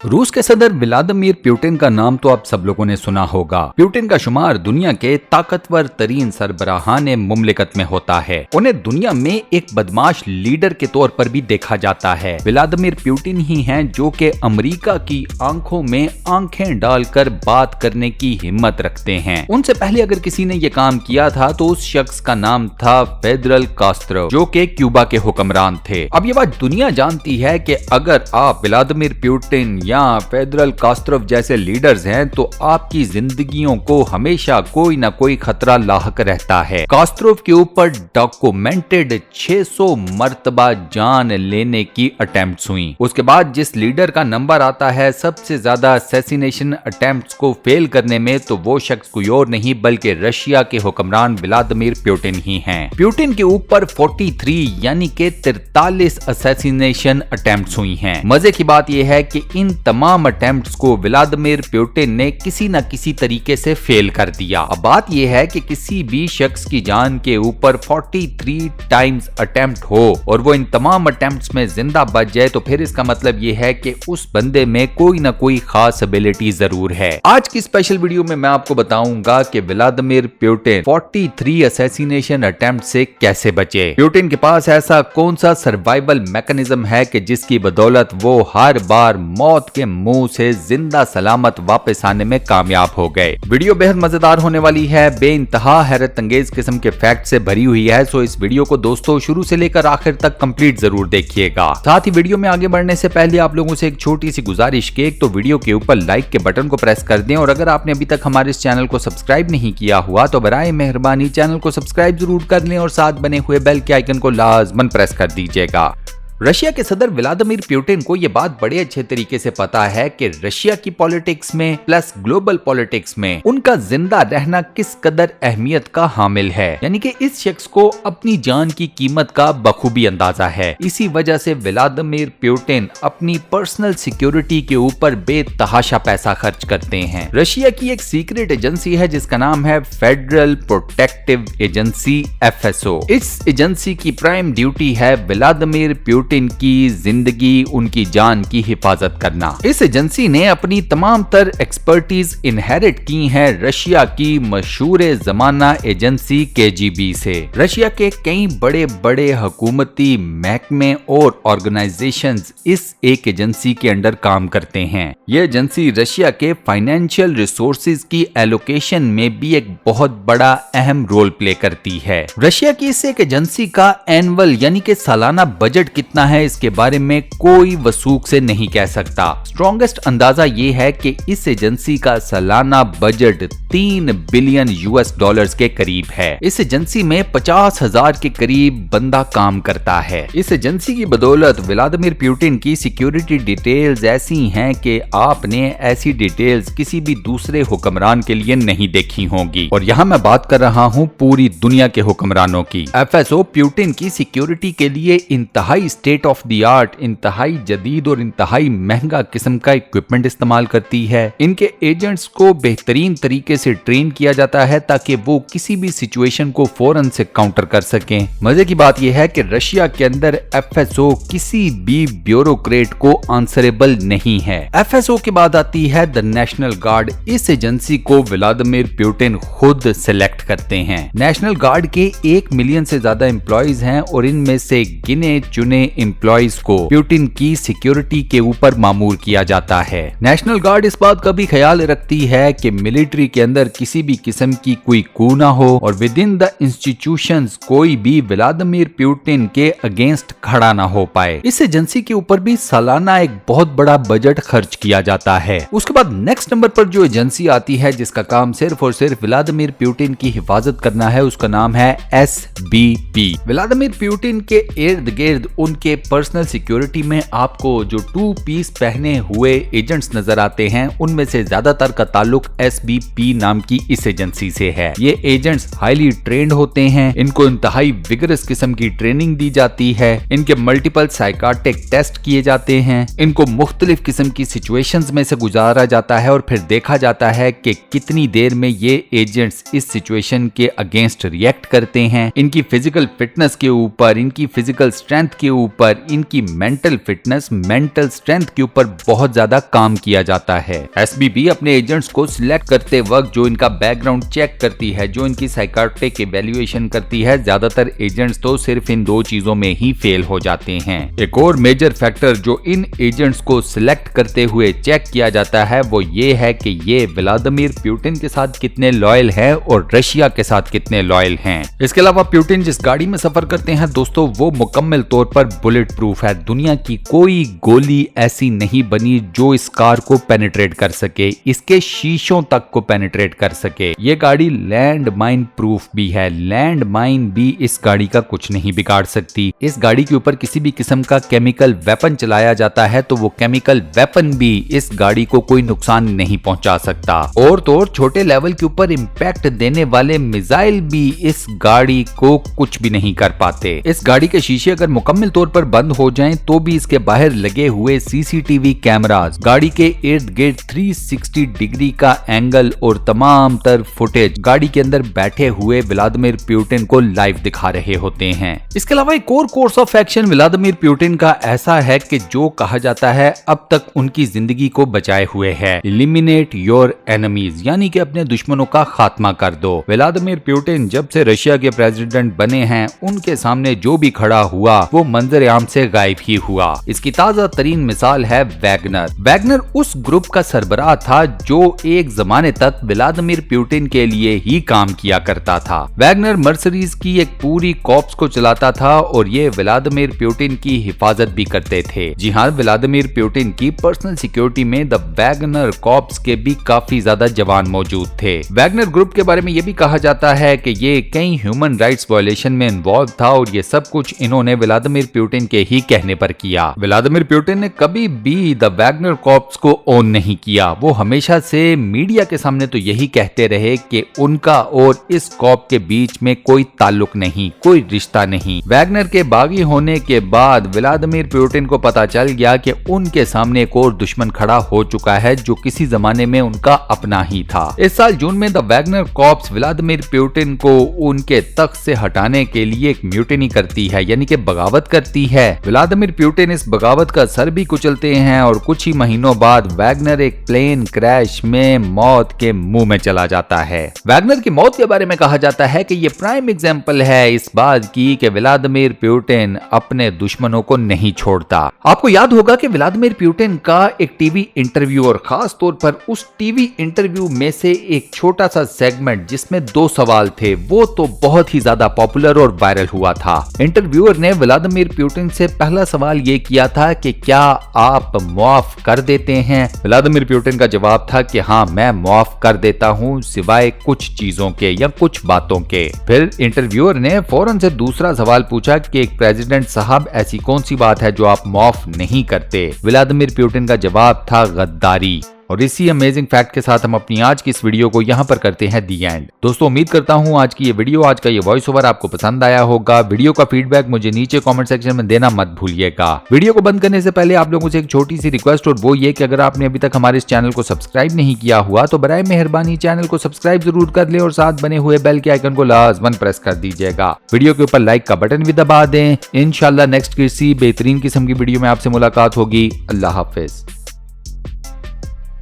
रूस के सदर व्लादिमीर पुतिन का नाम तो आप सब लोगों ने सुना होगा। पुतिन का शुमार दुनिया के ताकतवर तरीन सरबराहान मुमलिकत में होता है। उन्हें दुनिया में एक बदमाश लीडर के तौर पर भी देखा जाता है। व्लादिमीर पुतिन ही हैं जो कि अमेरिका की आंखों में आंखें डालकर बात करने की हिम्मत रखते हैं। उनसे पहले अगर किसी ने ये काम किया था तो उस शख्स का नाम था फेडरल कास्ट्रो, जो कि क्यूबा के हुक्मरान थे। अब ये बात दुनिया जानती है कि अगर आप व्लादिमीर पुतिन या फेडरल कास्ट्रोव जैसे लीडर्स हैं तो आपकी जिंदगियों को हमेशा कोई ना कोई खतरा लाहक रहता है। कास्ट्रोव के ऊपर डॉक्यूमेंटेड 600 मर्तबा जान लेने की अटेम्प्ट्स हुई। उसके बाद जिस लीडर का नंबर आता है सबसे ज्यादा असैसिनेशन अटेम्प्ट्स को फेल करने में, तो वो शख्स कोई और नहीं बल्कि रशिया के हुक्मरान व्लादिमीर पुतिन ही हैं। पुतिन के ऊपर 43 यानी कि 43 असैसिनेशन अटेम्प्ट्स हुई हैं। मजे की बात यह है कि इन तमाम अटेम्प्ट्स को व्लादिमीर पुतिन ने किसी न किसी तरीके से फेल कर दिया। अब बात यह है कि किसी भी शख्स की जान के ऊपर 43 टाइम्स अटेम्प्ट हो और वो इन तमाम अटेम्प्ट्स में जिंदा बच जाए, तो फिर इसका मतलब यह है कि उस बंदे में कोई ना कोई खास एबिलिटी जरूर है। आज की स्पेशल वीडियो में मैं आपको बताऊंगा कि व्लादिमीर पुतिन 43 असैसिनेशन अटेम्प्ट से कैसे बचे। पुतिन के पास ऐसा कौन सा सर्वाइवल मैकेनिज्म है कि जिसकी बदौलत वो हर बार मौत के मुंह से जिंदा सलामत वापस आने में कामयाब हो गए। वीडियो बेहद मजेदार होने वाली है, बेइंतहा हैरत अंगेज किस्म के फैक्ट से भरी हुई है। सो इस वीडियो को दोस्तों शुरू से लेकर आखिर तक कंप्लीट जरूर देखिएगा। साथ ही वीडियो में आगे बढ़ने से पहले आप लोगों से एक छोटी सी गुजारिश के तो वीडियो के ऊपर लाइक के बटन को प्रेस कर दें, और अगर आपने अभी तक हमारे इस चैनल को सब्सक्राइब नहीं किया हुआ तो बराए मेहरबानी चैनल को सब्सक्राइब जरूर कर लें और साथ बने हुए बेल के आइकन को लाजमन प्रेस कर दीजिएगा। रशिया के सदर व्लादिमीर पुतिन को यह बात बड़े अच्छे तरीके से पता है कि रशिया की पॉलिटिक्स में प्लस ग्लोबल पॉलिटिक्स में उनका जिंदा रहना किस कदर अहमियत का हामिल है। यानी कि इस शख्स को अपनी जान की कीमत का बखूबी अंदाजा है। इसी वजह से व्लादिमीर पुतिन अपनी पर्सनल सिक्योरिटी के ऊपर बेतहाशा पैसा खर्च करते हैं। रशिया की एक सीक्रेट एजेंसी है जिसका नाम है फेडरल प्रोटेक्टिव एजेंसी FSO। इस एजेंसी की प्राइम ड्यूटी है व्लादिमीर पुतिन की जिंदगी, उनकी जान की हिफाजत करना। इस एजेंसी ने अपनी तमाम तर एक्सपर्टीज इनहेरिट की हैं रशिया की मशहूर जमाना एजेंसी KGB से। रशिया के कई बड़े बड़े हुकूमती महकमे और ऑर्गेनाइजेशंस इस एक एजेंसी के अंडर काम करते हैं। ये एजेंसी रशिया के फाइनेंशियल रिसोर्सेज की एलोकेशन में भी एक बहुत बड़ा अहम रोल प्ले करती है। रशिया की इस एक एजेंसी का एनुअल यानी कि सालाना बजट कितना है इसके बारे में कोई वसूख से नहीं कह सकता। स्ट्रॉन्गेस्ट अंदाजा ये है कि इस एजेंसी का सालाना बजट 3 बिलियन US के करीब है। इस एजेंसी में 50,000 के करीब बंदा काम करता है। इस एजेंसी की बदौलत व्लादिमीर पुतिन की सिक्योरिटी डिटेल्स ऐसी हैं कि आपने ऐसी डिटेल्स किसी भी दूसरे हुक्मरान के लिए नहीं देखी होंगी। और यहाँ मैं बात कर रहा हूँ पूरी दुनिया के हुक्मरानों की। FSO पुतिन की सिक्योरिटी के लिए इंतहाई स्टेट ऑफ द आर्ट, इंतहाई जदीद और इंतहाई महंगा किस्म का इक्विपमेंट इस्तेमाल करती है। इनके एजेंट्स को बेहतरीन तरीके से ट्रेन किया जाता है ताकि वो किसी भी सिचुएशन को फौरन से काउंटर कर सकें। मजे की बात यह है कि रशिया के अंदर FSO किसी भी ब्यूरोक्रेट को आंसरेबल नहीं है। FSO के बाद आती है द नेशनल गार्ड। इस एजेंसी को व्लादिमीर पुतिन खुद सिलेक्ट करते हैं। नेशनल गार्ड के 1 मिलियन से ज्यादा एम्प्लॉइज हैं और इनमें से गिने चुने एम्प्लॉइज को पुतिन की सिक्योरिटी के ऊपर मामूर किया जाता है। नेशनल गार्ड इस बात का भी ख्याल रखती है कि मिलिट्री के अंदर किसी भी किस्म की कोई कू ना हो और विद इन द इंस्टीट्यूशंस कोई भी व्लादिमीर पुतिन के अगेंस्ट खड़ा ना हो पाए। इस एजेंसी के ऊपर भी सालाना एक बहुत बड़ा बजट खर्च किया जाता है। उसके बाद नेक्स्ट नंबर पर जो एजेंसी आती है जिसका काम सिर्फ और सिर्फ व्लादिमीर पुतिन की हिफाजत करना है, उसका नाम है SBP। व्लादिमीर पुतिन के इर्द गिर्द उनके पर्सनल सिक्योरिटी में आपको जो 2 पीस पहने हुए एजेंट्स नजर आते हैं उनमें से ज्यादातर का ताल्लुक SBP नाम की इस एजेंसी से है। ये एजेंट्स हाईली ट्रेंड होते हैं, इनको इंतहाई विगरस किस्म की ट्रेनिंग दी जाती है, इनके मल्टीपल साइकाट्रिक टेस्ट किए जाते हैं, इनको मुख्तलिफ किस्म की सिचुएशंस में से गुजारा जाता है और फिर देखा जाता है कि कितनी देर में ये एजेंट्स इस सिचुएशन के अगेंस्ट रिएक्ट करते हैं। इनकी फिजिकल फिटनेस के ऊपर, इनकी फिजिकल स्ट्रेंथ के ऊपर ऊपर, इनकी मेंटल फिटनेस, मेंटल स्ट्रेंथ के ऊपर बहुत ज्यादा काम किया जाता है। एसबीबी अपने एजेंट्स को सिलेक्ट करते वक्त जो इनका बैकग्राउंड चेक करती है, जो इनकी साइकाट्रिक इवैल्यूएशन करती है, ज्यादातर एजेंट्स तो सिर्फ इन दो चीजों में ही फेल हो जाते हैं। एक और मेजर फैक्टर जो इन एजेंट्स को सिलेक्ट करते हुए चेक किया जाता है वो ये है कि ये व्लादिमीर पुतिन के साथ कितने लॉयल हैं और रशिया के साथ कितने लॉयल हैं। इसके अलावा पुतिन जिस गाड़ी में सफर करते हैं दोस्तों, वो मुकम्मल तौर पर बुलेट प्रूफ है। दुनिया की कोई गोली ऐसी नहीं बनी जो इस कार को पेनिट्रेट कर सके, इसके शीशों तक को पेनिट्रेट कर सके। ये गाड़ी लैंड माइन प्रूफ भी है। लैंड माइन भी इस गाड़ी का कुछ नहीं बिगाड़ सकती। इस गाड़ी के ऊपर किसी भी किस्म का केमिकल वेपन चलाया जाता है तो वो केमिकल वेपन भी इस गाड़ी को कोई नुकसान नहीं पहुंचा सकता। और तो और छोटे लेवल के ऊपर इंपैक्ट देने वाले मिसाइल भी इस गाड़ी को कुछ भी नहीं कर पाते। इस गाड़ी के शीशे अगर मुकम्मल तौर पर बंद हो जाएं तो भी इसके बाहर लगे हुए सीसीटीवी कैमरास गाड़ी के इर्द गिर्द 360 डिग्री का एंगल और तमाम तर फुटेज गाड़ी के अंदर बैठे हुए व्लादिमीर पुतिन को लाइव दिखा रहे होते हैं। इसके अलावा एक और course of action Vladimir Putin का ऐसा है कि जो कहा जाता है अब तक उनकी जिंदगी को बचाए हुए है, एलिमिनेट योर एनिमीज, यानी कि अपने दुश्मनों का खात्मा कर दो। व्लादिमीर पुतिन जब से रशिया के प्रेसिडेंट बने हैं उनके सामने जो भी खड़ा हुआ वो मंजर आम से गायब ही हुआ। इसकी ताजा तरीन मिसाल है वैगनर। वैगनर उस ग्रुप का सरबराह था जो एक जमाने तक व्लादिमीर पुतिन के लिए ही काम किया करता था। वैगनर मर्सरीज की एक पूरी कॉर्प्स को चलाता था और ये व्लादिमीर पुतिन की हिफाजत भी करते थे। जी हाँ, व्लादिमीर पुतिन की पर्सनल सिक्योरिटी में द वैगनर कॉर्प्स के भी काफी ज्यादा जवान मौजूद थे। वैगनर ग्रुप के बारे में ये भी कहा जाता है कि ये कई ह्यूमन राइट्स वायलेशन में इन्वॉल्व था और ये सब कुछ इन्होंने व्लादिमीर पुतिन के ही कहने पर किया। व्लादिमीर पुतिन ने कभी भी द वैगनर कॉर्प्स को ओन नहीं किया। वो हमेशा से मीडिया के सामने तो यही कहते रहे कि उनका और इस कॉर्प के बीच में कोई ताल्लुक नहीं, कोई रिश्ता नहीं। वैगनर के बागी होने के बाद व्लादिमीर पुतिन को पता चल गया कि उनके सामने एक और दुश्मन खड़ा हो चुका है जो किसी जमाने में उनका अपना ही था। इस साल जून में the Wagner corps Vladimir Putin को उनके तख्त से हटाने के लिए एक म्यूटिनी करती है, यानी कि बगावत करती है। व्लादिमीर पुतिन इस बगावत का सर भी कुचलते हैं और कुछ ही महीनों बाद वैगनर एक प्लेन क्रैश में मौत के मुंह में चला जाता है। वैगनर की मौत के बारे में कहा जाता है कि ये प्राइम एग्जांपल है इस बात की कि व्लादिमीर पुतिन अपने दुश्मनों को नहीं छोड़ता। आपको याद होगा कि व्लादिमीर पुतिन का एक टीवी इंटरव्यू और खास तौर पर उस टीवी इंटरव्यू में से एक छोटा सा सेगमेंट जिसमें 2 सवाल थे वो तो बहुत ही ज्यादा पॉपुलर और वायरल हुआ था। इंटरव्यूअर ने व्लादिमीर पुतिन से पहला सवाल ये किया था कि क्या आप माफ कर देते हैं। व्लादिमीर पुतिन का जवाब था कि हाँ, मैं माफ कर देता हूँ सिवाय कुछ चीजों के या कुछ बातों के। फिर इंटरव्यूअर ने फौरन से दूसरा सवाल पूछा कि एक प्रेसिडेंट साहब ऐसी कौन सी बात है जो आप माफ नहीं करते। व्लादिमीर पुतिन का जवाब था गद्दारी। और इसी अमेजिंग फैक्ट के साथ हम अपनी आज की इस वीडियो को यहाँ पर करते हैं दी एंड। दोस्तों उम्मीद करता हूँ आज की ये वीडियो, आज का ये वॉइस ओवर आपको पसंद आया होगा। वीडियो का फीडबैक मुझे नीचे कमेंट सेक्शन में देना मत भूलिएगा। वीडियो को बंद करने से पहले आप लोगों से एक छोटी सी रिक्वेस्ट, और वो ये कि अगर आपने अभी तक हमारे इस चैनल को सब्सक्राइब नहीं किया हुआ तो बराए मेहरबानी चैनल को सब्सक्राइब जरूर कर ले और साथ बने हुए बेल के आइकन को लाजमन प्रेस कर दीजिएगा। वीडियो के ऊपर लाइक का बटन भी दबा दें। इंशाल्लाह नेक्स्ट किसी बेहतरीन किस्म की वीडियो में आपसे मुलाकात होगी। अल्लाह हाफिज।